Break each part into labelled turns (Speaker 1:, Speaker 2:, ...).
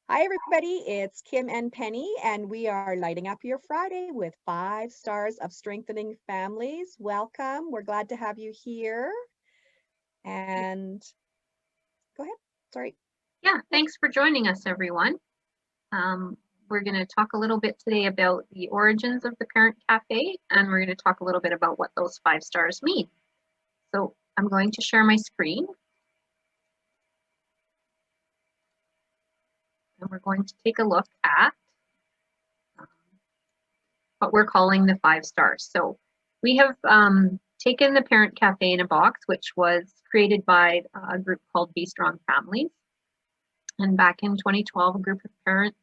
Speaker 1: Hi, everybody. It's Kim and Penny, and we are lighting up your Friday with 5 stars of strengthening families. Welcome. We're glad to have you here. And go ahead. Sorry.
Speaker 2: Yeah, thanks for joining us, everyone. We're going to talk a little bit today about the origins of the Parent Cafe, and we're going to talk a little bit about what those 5 stars mean. So I'm going to share my screen. And we're going to take a look at what we're calling the 5 stars. So we have taken the Parent Cafe in a Box, which was created by a group called Be Strong Families. And back in 2012, a group of parents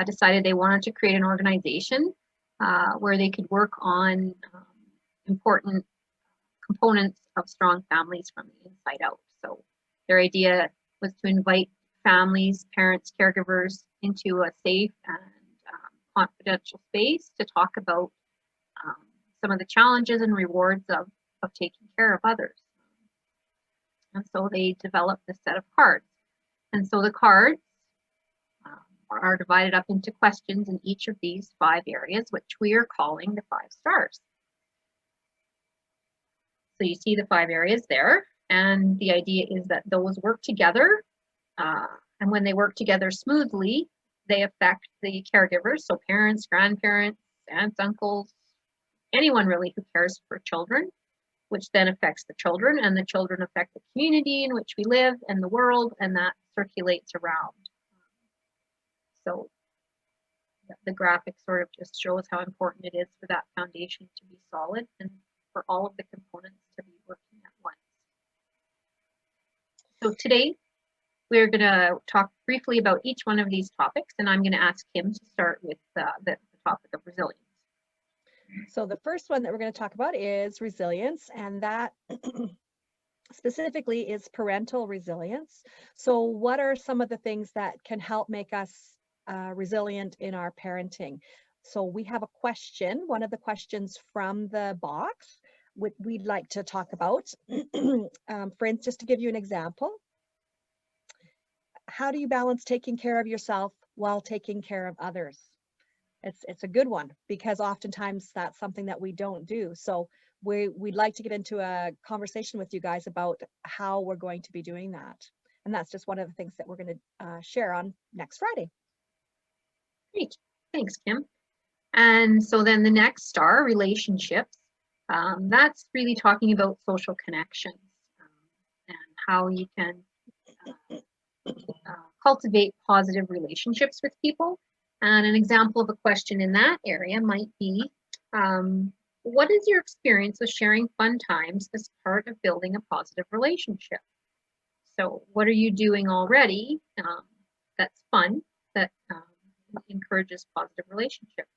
Speaker 2: decided they wanted to create an organization where they could work on important components of strong families from the inside out. So their idea was to invite families, parents, caregivers into a safe and confidential space to talk about some of the challenges and rewards of taking care of others. And so they developed this set of cards. And so the cards are divided up into questions in each of these 5 areas, which we are calling the 5 stars. So you see the 5 areas there, and the idea is that those work together, and when they work together smoothly, they affect the caregivers, so parents, grandparents, aunts, uncles, anyone really who cares for children, which then affects the children, and the children affect the community in which we live and the world, and that circulates around. So the graphic sort of just shows how important it is for that foundation to be solid and for all of the components to be working at once. So today we're going to talk briefly about each one of these topics, and I'm going to ask Kim to start with the topic of resilience.
Speaker 1: So the first one that we're going to talk about is resilience, and that specifically is parental resilience. So what are some of the things that can help make us resilient in our parenting? So we have a question, one of the questions from the box, we'd like to talk about. For instance, just to give you an example, how do you balance taking care of yourself while taking care of others? It's a good one, because oftentimes that's something that we don't do. So we'd like to get into a conversation with you guys about how we're going to be doing that. And that's just one of the things that we're going to share on next Friday.
Speaker 2: Great, thanks, Kim. And so then the next star, relationships, that's really talking about social connections and how you can cultivate positive relationships with people. And an example of a question in that area might be, what is your experience with sharing fun times as part of building a positive relationship? So what are you doing already that's fun, that encourages positive relationships?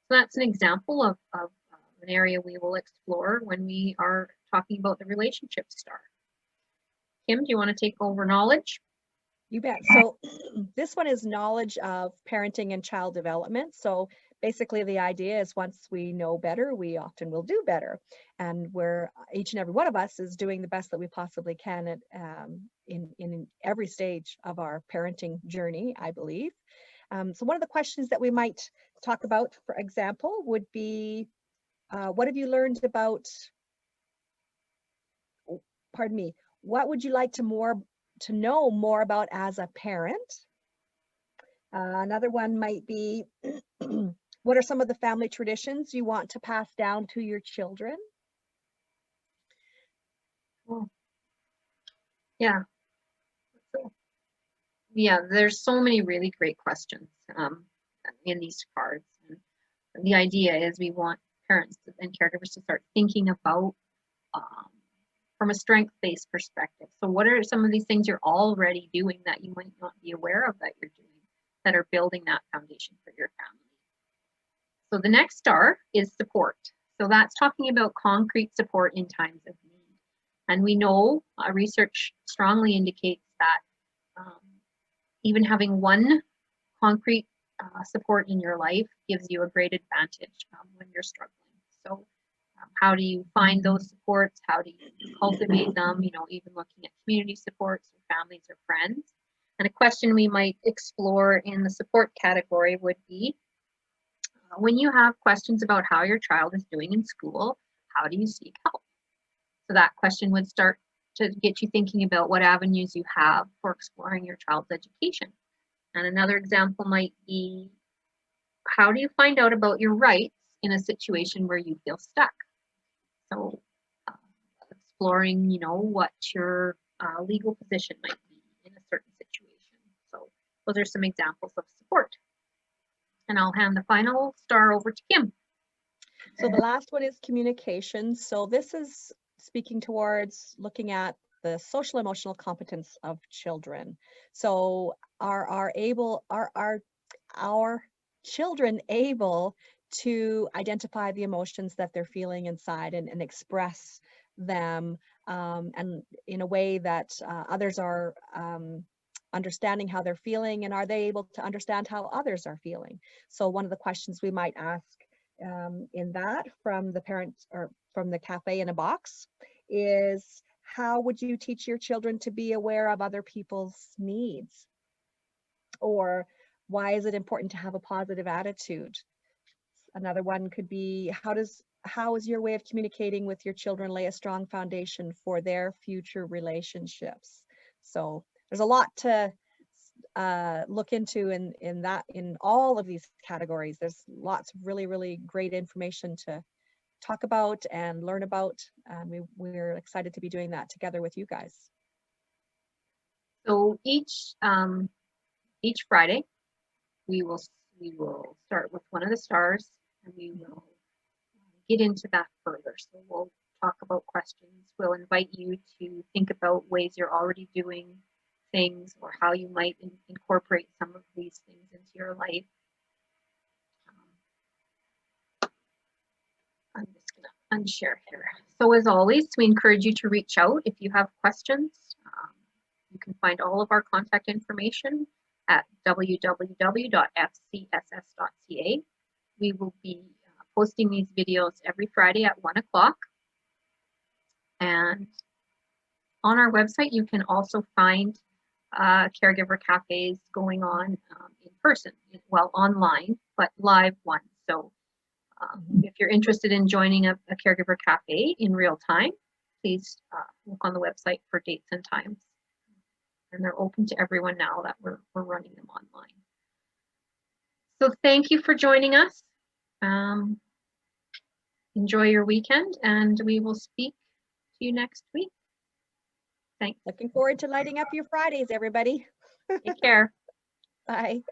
Speaker 2: So that's an example of an area we will explore when we are talking about the relationship star. Kim, do you want to take over knowledge?
Speaker 1: You bet. So this one is knowledge of parenting and child development. So basically the idea is once we know better, we often will do better. And where each and every one of us is doing the best that we possibly can at, in every stage of our parenting journey, I believe. So one of the questions that we might talk about, for example, would be, what have you learned about, pardon me, what would you like to know more about as a parent? Another one might be, what are some of the family traditions you want to pass down to your children?
Speaker 2: Oh. Yeah. Yeah, there's so many really great questions in these cards. And the idea is we want parents and caregivers to start thinking about from a strength-based perspective. So what are some of these things you're already doing that you might not be aware of that you're doing that are building that foundation for your family? So the next star is support. So that's talking about concrete support in times of need. And we know research strongly indicates that even having one concrete support in your life gives you a great advantage when you're struggling. So how do you find those supports? How do you cultivate them? You know, even looking at community supports, or families or friends. And a question we might explore in the support category would be, when you have questions about how your child is doing in school, how do you seek help? So that question would start to get you thinking about what avenues you have for exploring your child's education. And another example might be, how do you find out about your rights in a situation where you feel stuck? So exploring, what your legal position might be in a certain situation. So those are some examples of support. And I'll hand the final star over to Kim.
Speaker 1: So the last one is communication. So this is speaking towards looking at the social emotional competence of children. So are our children able to identify the emotions that they're feeling inside and express them and in a way that others are understanding how they're feeling, and are they able to understand how others are feeling? So one of the questions we might ask in that from the parents or from the cafe in a box is, how would you teach your children to be aware of other people's needs? Or why is it important to have a positive attitude? Another one could be, how is your way of communicating with your children lay a strong foundation for their future relationships? So there's a lot to look into in all of these categories. There's lots of really, really great information to talk about and learn about. We're excited to be doing that together with you guys.
Speaker 2: So each Friday, we will start with one of the stars, and we will get into that further. So we'll talk about questions. We'll invite you to think about ways you're already doing things, or how you might incorporate some of these things into your life. I'm just going to unshare here. So as always, we encourage you to reach out if you have questions. You can find all of our contact information at www.fcss.ca. We will be posting these videos every Friday at 1 o'clock. And on our website, you can also find caregiver cafes going on in person, well, online, but live ones. So if you're interested in joining a caregiver cafe in real time, please look on the website for dates and times. And they're open to everyone now that we're running them online. So thank you for joining us. Enjoy your weekend, and we will speak to you next week. Thanks.
Speaker 1: Looking forward to lighting up your Fridays, everybody.
Speaker 2: Take care.
Speaker 1: Bye.